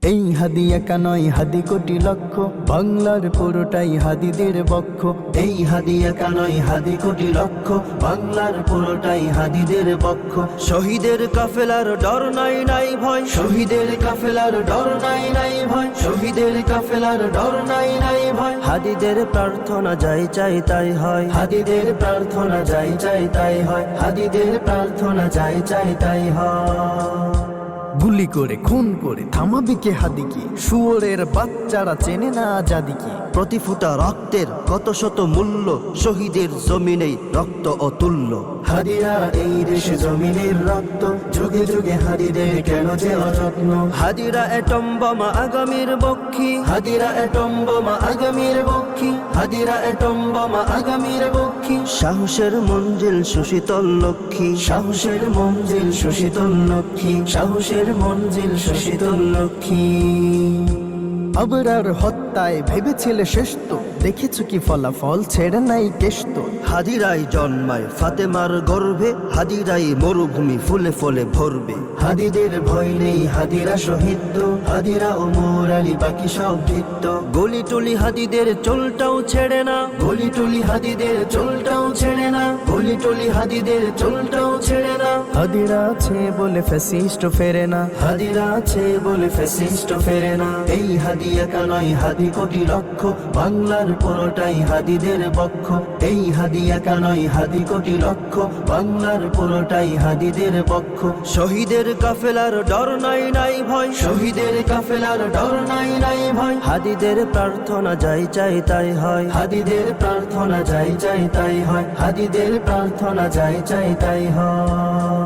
এই হাদি একা নয়, হাদি কোটি লক্ষ, বাংলার পুরোটাই হাদিদের বক্ষ। এই হাদি একা নয়, হাদি কোটি লক্ষ, বাংলার পুরোটাই হাদিদের বক্ষ। শহীদের কাফেলার ডর নাই নাই ভয়, শহীদের কাফেলার ডর নাই নাই ভয়, শহীদের কাফেলার ডর নাই নাই ভয়। হাদিদের প্রার্থনা যাই চাই তাই হয়, হাদিদের প্রার্থনা যাই চাই তাই হয়, হাদিদের প্রার্থনা যাই চাই তাই হয়। গুলি করে খুন করে থামাবি কে হাদিকে, শুয়োরের বাচ্চারা চেনে না আজাদিকে। প্রতি ফোঁটা রক্তের কত শত মূল্য, শহীদের জমিনেই রক্ত অতুল্য। হাদিরা এই দেশে জমিনের রক্ত, যুগে যুগে হাদিদের কেন যে অযত্ন। হাদিরা অ্যাটম বোমা আগামীর বক্ষী, হাদিরা অ্যাটম বোমা আগামীর বক্ষী, হাদিরা অ্যাটম বোমা আগামীর বক্ষী। সাহসের মঞ্জিল সুশীতল লক্ষ্মী, সাহসের মঞ্জিল সুশীতল লক্ষ্মী, সাহসের মঞ্জিল সুশীতল লক্ষ্মী। আবরার হত্যায় ভেবেছিলে শেষ তো, দেখেছো কি ফলাফল, ছেড়ে নাই কেষ্ট। হাদিরাই জন্মায় ফাতেমার গর্ভে, হাদিরাই মরুভূমি ফুলে ফলে ভরবে। হাদিদের ভয় নেই, হাদিরা শহীদ, হাদিরা ওমর আলী বাকি সব ভিত্ত। গলি টলি হাদিদের চোলটাও ছেড়ে না, গলি টলি হাদিদের চোলটাও ছেড়ে না, গলি টলি হাদিদের চোলটাও ছেড়ে না। হাদিরা আছে বলে ফ্যাসিস্ট ফেরে না, হাদিরা আছে বলে ফ্যাসিস্ট ফেরে না। এই হাদি একা নয়, হাদি কোটি লক্ষ, বাংলার পুরোটাই হাদিদের বক্ষ। এই হাদি একা নয়, হাদি কোটি লক্ষ, বাংলার পুরোটাই হাদিদের বক্ষ। শহীদের কাফেলার ডর নাই নাই ভয়, শহীদের কাফেলার ডর নাই নাই ভয়। হাদিদের প্রার্থনা যাই চাই তাই হয়, হাদিদের প্রার্থনা যাই চাই তাই হয়, হাদিদের প্রার্থনা যাই চাই তাই হয়।